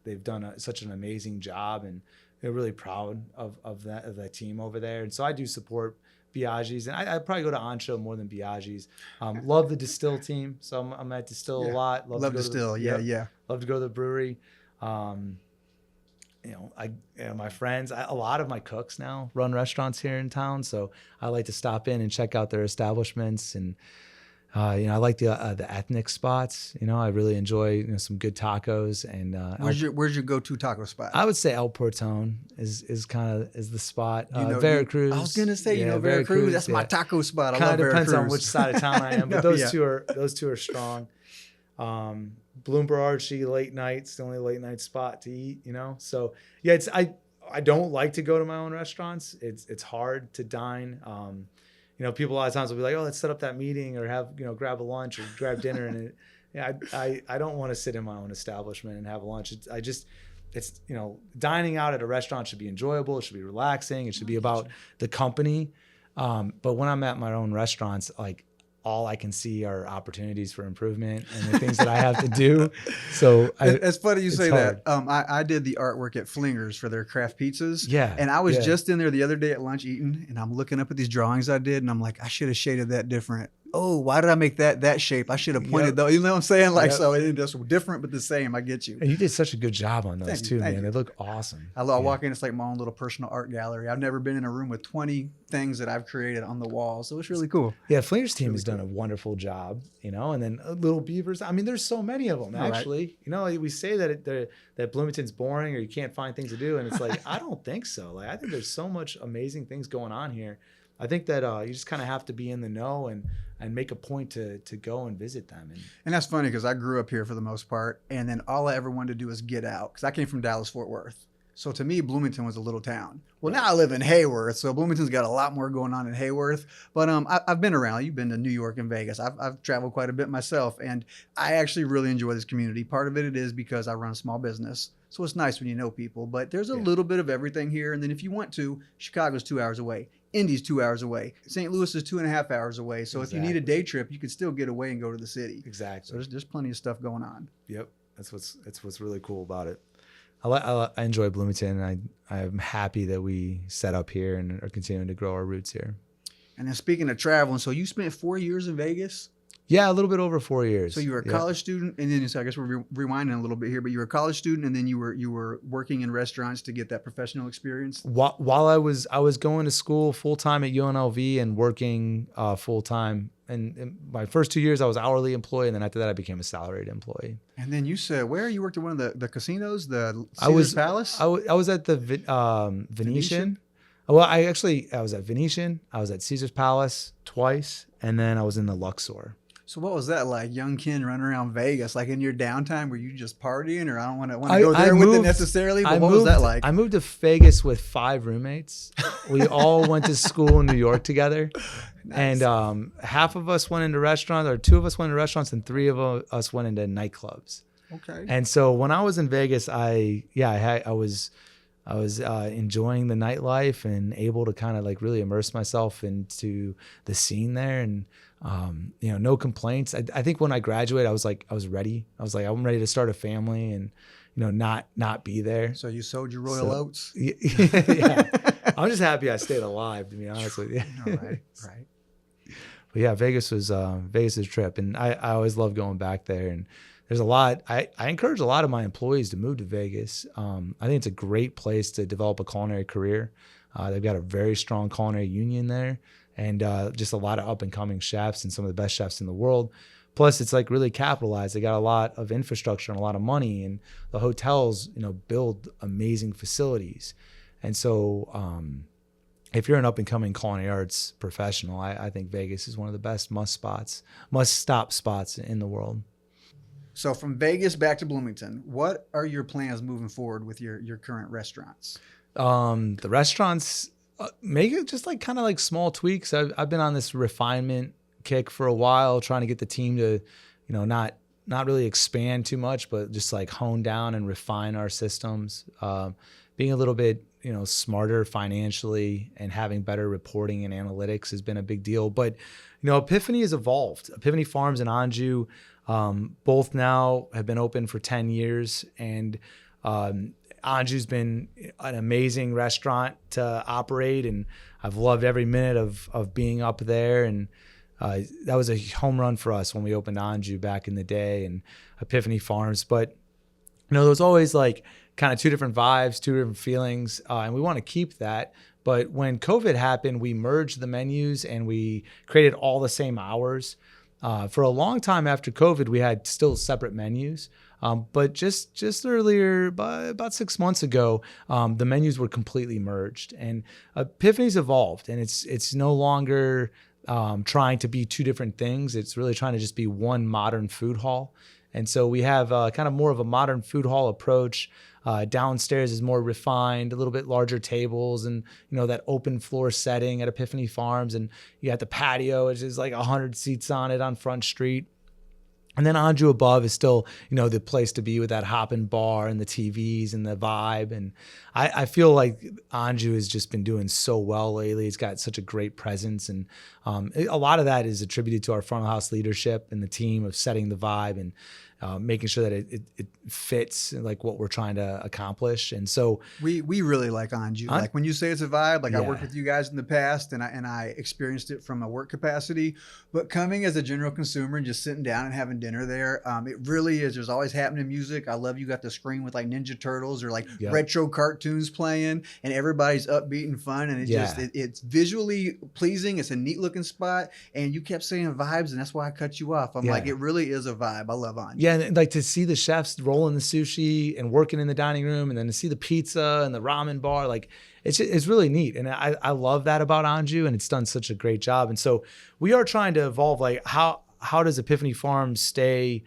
they've done such an amazing job, and they're really proud of that team over there. And so I do support Biaggi's, and I probably go to Ancho more than Biaggi's. Love the Distill team, so I'm at Distill a lot. Love Distill, yeah. Love to go to the brewery. My friends, a lot of my cooks now run restaurants here in town, so I like to stop in and check out their establishments. And I like the ethnic spots. I really enjoy some good tacos. And where's your go-to taco spot? I would say El Portón is the spot. Veracruz. I was gonna say Veracruz. That's my taco spot. I love Veracruz. Kind of depends on which side of town I am, but those two are strong. Bloomberg Archie late nights, the only late night spot to eat, So yeah, I don't like to go to my own restaurants. It's hard to dine. People a lot of times will be like, oh, let's set up that meeting or have, grab a lunch or grab dinner. And I don't want to sit in my own establishment and have lunch. It's dining out at a restaurant should be enjoyable. It should be relaxing. It should be about the company. But when I'm at my own restaurants, like, all I can see are opportunities for improvement and the things that I have to do. So it's funny you say hard. That. I did the artwork at Flingers for their craft pizzas. Yeah. And I was just in there the other day at lunch eating, and I'm looking up at these drawings I did, and I'm like, I should have shaded that different. Oh, why did I make that shape? I should have pointed though. You know what I'm saying? Like, so it's just different, but the same. I get you. And you did such a good job on those too, man. They look awesome. I walk in, it's like my own little personal art gallery. I've never been in a room with 20 things that I've created on the wall. So it's really cool. Yeah. Flingers team has done a wonderful job, and then Little Beavers. I mean, there's so many of them actually. Right. We say that Bloomington's boring or you can't find things to do. And it's like, I don't think so. Like, I think there's so much amazing things going on here. I think that you just kind of have to be in the know and make a point to go and visit them. And that's funny because I grew up here for the most part, and then all I ever wanted to do was get out because I came from Dallas-Fort Worth. So to me, Bloomington was a little town. Well, now I live in Hayworth, so Bloomington's got a lot more going on in Hayworth. But I've been around. You've been to New York and Vegas. I've traveled quite a bit myself, and I actually really enjoy this community. Part of it is because I run a small business, so it's nice when you know people. But there's a little bit of everything here, and then if you want to, Chicago's 2 hours away. Indy's 2 hours away. St. Louis is 2.5 hours away. So if you need a day trip, you could still get away and go to the city. Exactly. So there's plenty of stuff going on. Yep. That's what's really cool about it. I enjoy Bloomington, and I'm happy that we set up here and are continuing to grow our roots here. And then speaking of traveling, so you spent 4 years in Vegas? Yeah, a little bit over 4 years. So you were a college student, and then so I guess we're rewinding a little bit here, but you were a college student, and then you were working in restaurants to get that professional experience. While I was going to school full time at UNLV and working full time, and in my first 2 years I was hourly employee, and then after that I became a salaried employee. And then you said where you worked at one of the casinos, the Caesars Palace. I was at the Venetian. Well, I was at Venetian. I was at Caesars Palace twice, and then I was in the Luxor. So what was that like, young Ken running around Vegas, like in your downtime? Were you just partying, or I don't want to go there with it necessarily? But what was that like? I moved to Vegas with 5 roommates. We all went to school in New York together, nice. And half of us went into restaurants, or 2 of us went into restaurants, and 3 of us went into nightclubs. Okay. And so when I was in Vegas, I was enjoying the nightlife and able to kind of like really immerse myself into the scene there, and no complaints. I think when I graduated, I was ready. I was like, I'm ready to start a family and not be there. So you sowed your royal oats. Yeah. I'm just happy I stayed alive, to be honest with you. All right. But yeah, Vegas was Vegas' trip, and I always love going back there. And there's a lot. I encourage a lot of my employees to move to Vegas. I think it's a great place to develop a culinary career. They've got a very strong culinary union there, and just a lot of up and coming chefs and some of the best chefs in the world. Plus, it's like really capitalized. They got a lot of infrastructure and a lot of money, and the hotels, build amazing facilities. And so, if you're an up and coming culinary arts professional, I think Vegas is one of the best must stop spots in the world. So from Vegas back to Bloomington, what are your plans moving forward with your current restaurants? The restaurants make it just like kind of like small tweaks. I've been on this refinement kick for a while, trying to get the team to, not really expand too much, but just like hone down and refine our systems. Being a little bit, smarter financially and having better reporting and analytics has been a big deal. But, Epiphany has evolved. Epiphany Farms and Anju, both now have been open for 10 years. And Anju's been an amazing restaurant to operate. And I've loved every minute of being up there. And that was a home run for us when we opened Anju back in the day and Epiphany Farms. But, there was always like kind of two different vibes, two different feelings, and we want to keep that. But when COVID happened, we merged the menus and we created all the same hours. For a long time after COVID, we had still separate menus. But just earlier, about 6 months ago, the menus were completely merged. And Epiphany's evolved, and it's no longer trying to be two different things. It's really trying to just be one modern food hall. And so we have kind of more of a modern food hall approach. Downstairs is more refined, a little bit larger tables, and that open floor setting at Epiphany Farms. And you got the patio, which is like 100 seats on it on Front Street. And then Anju Above is still, the place to be with that hopping bar and the TVs and the vibe. And I feel like Anju has just been doing so well lately. It's got such a great presence. And a lot of that is attributed to our front of house leadership and the team of setting the vibe and making sure that it fits like what we're trying to accomplish. And so we really like Anju. Like when you say it's a vibe, like I Yeah. worked with you guys in the past and I experienced it from a work capacity, but coming as a general consumer and just sitting down and having dinner there, it really is. There's always happening music. I love you got the screen with like Ninja Turtles or like Yep. retro cartoons playing, and everybody's upbeat and fun, and it's visually pleasing. It's a neat looking spot, and you kept saying vibes, and that's why I cut you off. I'm like, it really is a vibe. I love Anju. Yeah, and like to see the chefs rolling the sushi and working in the dining room, and then to see the pizza and the ramen bar, like it's really neat. And I love that about Anju, and it's done such a great job. And so we are trying to evolve, like how does Epiphany Farms stay,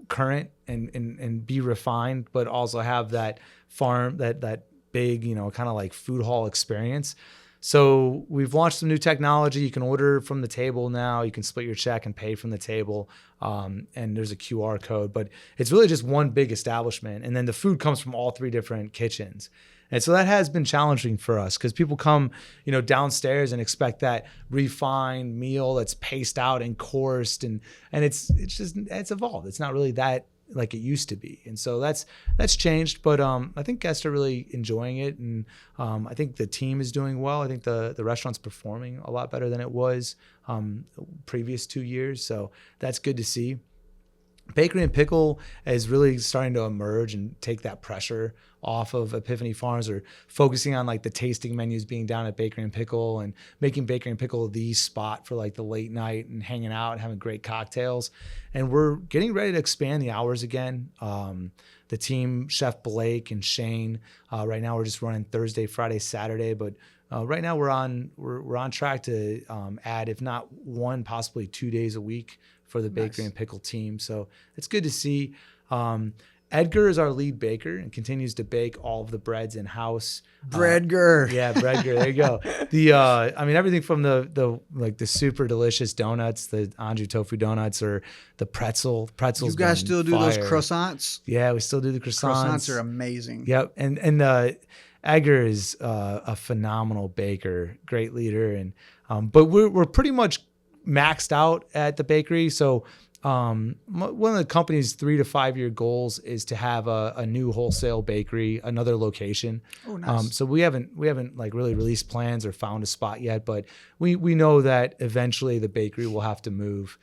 current and be refined, but also have that farm, that big, kind of like food hall experience. So we've launched some new technology. You can order from the table now. You can split your check and pay from the table. And there's a QR code, but it's really just one big establishment. And then the food comes from all three different kitchens. And so that has been challenging for us because people come, downstairs and expect that refined meal that's paced out and coursed, and it's evolved. It's not really that like it used to be. And so that's changed, but I think guests are really enjoying it, and I think the team is doing well. I think the restaurant's performing a lot better than it was previous 2 years, so that's good to see. Bakery and Pickle is really starting to emerge and take that pressure off of Epiphany Farms, or focusing on like the tasting menus being down at Bakery and Pickle and making Bakery and Pickle the spot for like the late night and hanging out and having great cocktails. And we're getting ready to expand the hours again. The team, Chef Blake and Shane, right now we're just running Thursday, Friday, Saturday, but right now we're on track to add, if not 1, possibly 2 days a week for the Bakery and Pickle team. So it's good to see. Edgar is our lead baker and continues to bake all of the breads in-house. Breadger. Yeah, Breadger. There you go. Everything from the super delicious donuts, the Anju tofu donuts, or the pretzels. You guys still do those croissants? Yeah, we still do the croissants. Croissants are amazing. Yep. And Edgar is a phenomenal baker, great leader. And but we're pretty much maxed out at the bakery. So one of the company's 3 to 5 year goals is to have a new wholesale bakery, another location. Oh, nice. So we haven't like really released plans or found a spot yet, but we know that eventually the bakery will have to move.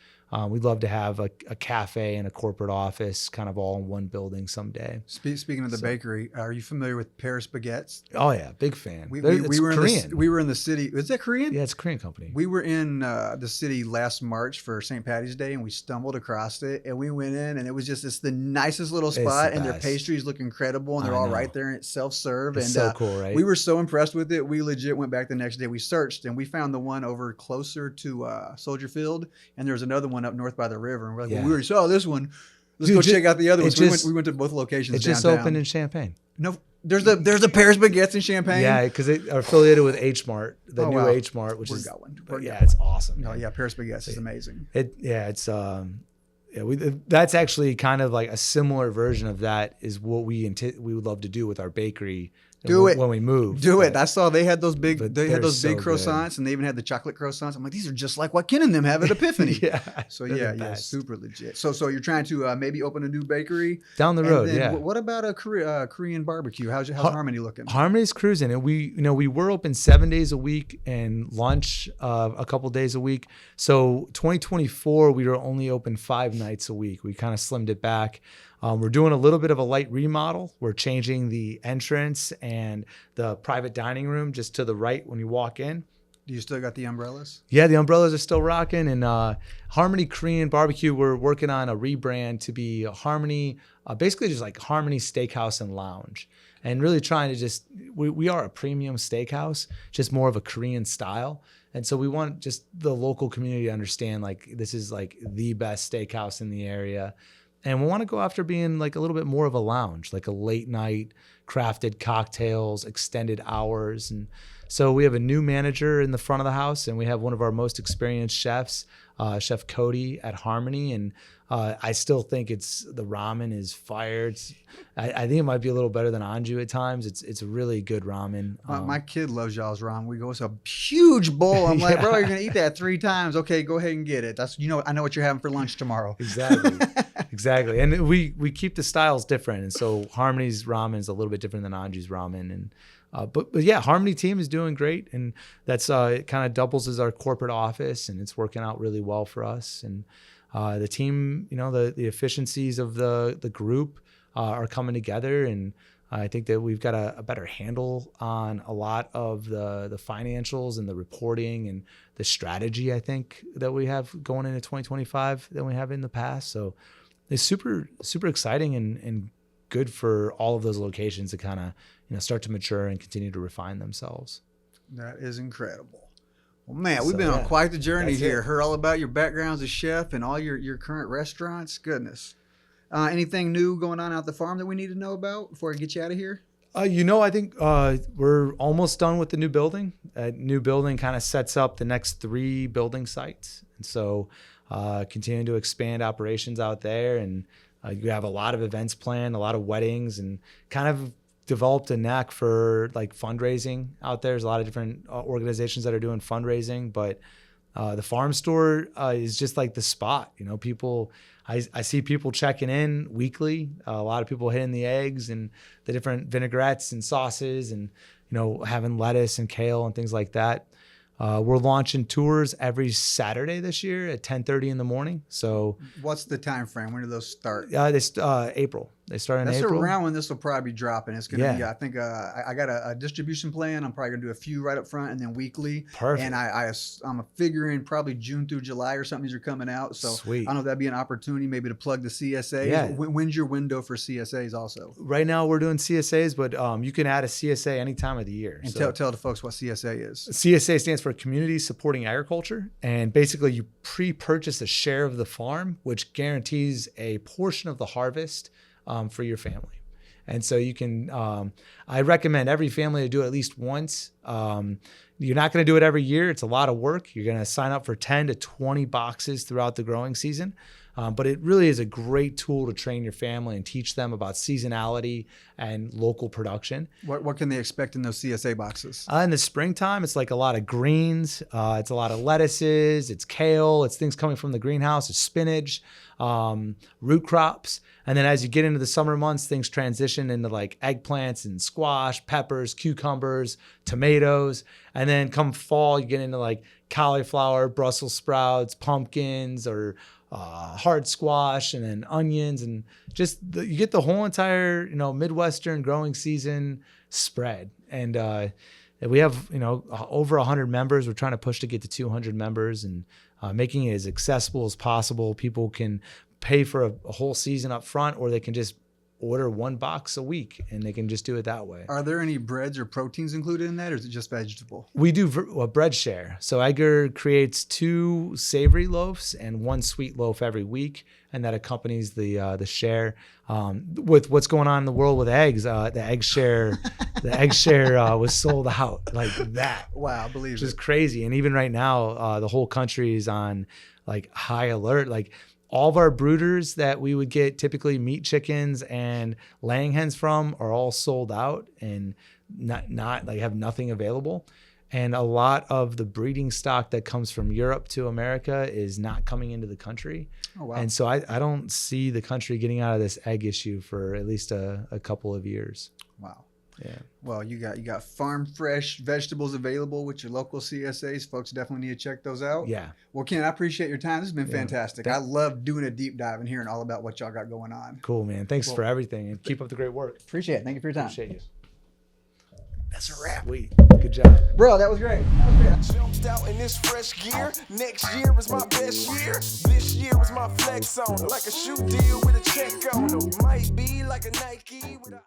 We'd love to have a cafe and a corporate office kind of all in one building someday. Speaking of the bakery, are you familiar with Paris Baguettes? Oh yeah, big fan. We It's were Korean. we were in the city. Is that Korean? Yeah, it's a Korean company. We were in the city last March for St. Patty's Day, and we stumbled across it, and we went in, and it was it's the nicest little spot, and their best. pastries look incredible, and they're all right there, and it's self-serve. It's and so cool, right? We were so impressed with it. We legit went back the next day. We searched, and we found the one over closer to Soldier Field, and there was another one up north by the river. And we're like, well, we already saw this one. Let's go check out the other ones. Just, we went to both locations. It just downtown. opened in Champaign. No, there's a Paris Baguettes in Champaign. Yeah, because they are affiliated with H Mart, the new wow. H Mart, which We're is going. it's awesome. No, yeah, Paris Baguettes is amazing. That's actually kind of like a similar version of that is what we would love to do with our bakery. When we move. I saw they had those big croissants, good. and they even had the chocolate croissants. I'm like, these are just like what Ken and them have at Epiphany. Yeah. So yeah, super legit. So you're trying to maybe open a new bakery down the road. Yeah. What about a Korean barbecue? How's Harmony looking? Harmony's cruising, and we were open 7 days a week and lunch a couple days a week. So 2024 we were only open 5 nights a week. We kind of slimmed it back. We're doing a little bit of a light remodel. We're changing the entrance and the private dining room just to the right when you walk in. Do you still got the umbrellas? Yeah, the umbrellas are still rocking. And Harmony Korean Barbecue, we're working on a rebrand to be Harmony, basically just like Harmony Steakhouse and Lounge. And really trying to we are a premium steakhouse, just more of a Korean style. And so we want just the local community to understand like this is like the best steakhouse in the area. And we want to go after being like a little bit more of a lounge, like a late night, crafted cocktails, extended hours. And so we have a new manager in the front of the house, and we have one of our most experienced chefs, Chef Cody at Harmony. And I still think the ramen is fire. I think it might be a little better than Anju at times. It's a really good ramen. My kid loves y'all's ramen. We go, it's a huge bowl. I'm like, bro, you're gonna eat that 3 times. Okay, go ahead and get it. That's I know what you're having for lunch tomorrow. Exactly. And we keep the styles different. And so Harmony's ramen is a little bit different than Anju's ramen. And but yeah, Harmony team is doing great, and that's it kind of doubles as our corporate office, and it's working out really well for us. And the team, the efficiencies of the group are coming together, and I think that we've got a better handle on a lot of the financials and the reporting and the strategy, I think, that we have going into 2025 than we have in the past. So it's super, super exciting and good for all of those locations to kind of start to mature and continue to refine themselves. That is incredible. Well, man, we've been on quite the journey here. Heard all about your background as a chef and all your current restaurants. Goodness. Anything new going on out the farm that we need to know about before I get you out of here? I think we're almost done with the new building. New building kind of sets up the next 3 building sites. And so continuing to expand operations out there. And you have a lot of events planned, a lot of weddings, and kind of developed a knack for like fundraising out there. There's a lot of different organizations that are doing fundraising, but the farm store is just like the spot. People, I see people checking in weekly. A lot of people hitting the eggs and the different vinaigrettes and sauces, and having lettuce and kale and things like that. We're launching tours every Saturday this year at 10:30 in the morning. So what's the time frame? When do those start? April. They start in April. That's around when this will probably be dropping. It's going to be, I think, I got a distribution plan. I'm probably going to do a few right up front and then weekly. Perfect. And I'm figuring probably June through July or something these are coming out. So sweet. I don't know if that'd be an opportunity maybe to plug the CSAs. Yeah. When's your window for CSAs also? Right now we're doing CSAs, but you can add a CSA any time of the year. And tell the folks what CSA is. CSA stands for Community Supporting Agriculture. And basically you pre-purchase a share of the farm, which guarantees a portion of the harvest for your family. And so you can, I recommend every family to do it at least once. You're not going to do it every year. It's a lot of work. You're going to sign up for 10 to 20 boxes throughout the growing season. But it really is a great tool to train your family and teach them about seasonality and local production. What can they expect in those CSA boxes? In the springtime, it's like a lot of greens. It's a lot of lettuces. It's kale. It's things coming from the greenhouse. It's spinach, root crops. And then as you get into the summer months, things transition into like eggplants and squash, peppers, cucumbers, tomatoes. And then come fall, you get into like cauliflower, Brussels sprouts, pumpkins, or hard squash, and then onions, and just you get the whole entire Midwestern growing season spread. And we have over 100 members. We're trying to push to get to 200 members, and making it as accessible as possible. People can pay for a whole season up front, or they can just order 1 box a week, and they can just do it that way. Are there any breads or proteins included in that, or is it just vegetable? We do a bread share. So Edgar creates 2 savory loaves and 1 sweet loaf every week, and that accompanies the share. With what's going on in the world with eggs, the egg share was sold out like that. Wow, believe which it. is crazy. And even right now, the whole country is on like high alert. Like all of our brooders that we would get typically meat chickens and laying hens from are all sold out and not like have nothing available. And a lot of the breeding stock that comes from Europe to America is not coming into the country. Oh, wow. And so I don't see the country getting out of this egg issue for at least a couple of years. Wow. Yeah. Well, you got farm fresh vegetables available with your local CSAs. Folks definitely need to check those out. Yeah. Well, Ken, I appreciate your time. This has been fantastic. I love doing a deep dive and hearing all about what y'all got going on. Cool, man. Thanks for everything, and keep up the great work. Appreciate it. Thank you for your time. Appreciate you. That's a wrap. Sweet. Good job. Bro, that was great. Jumped out in this fresh gear. Next year was my best year. This year was my flex on. Like a shoe deal with a check on. Might be like a Nike with a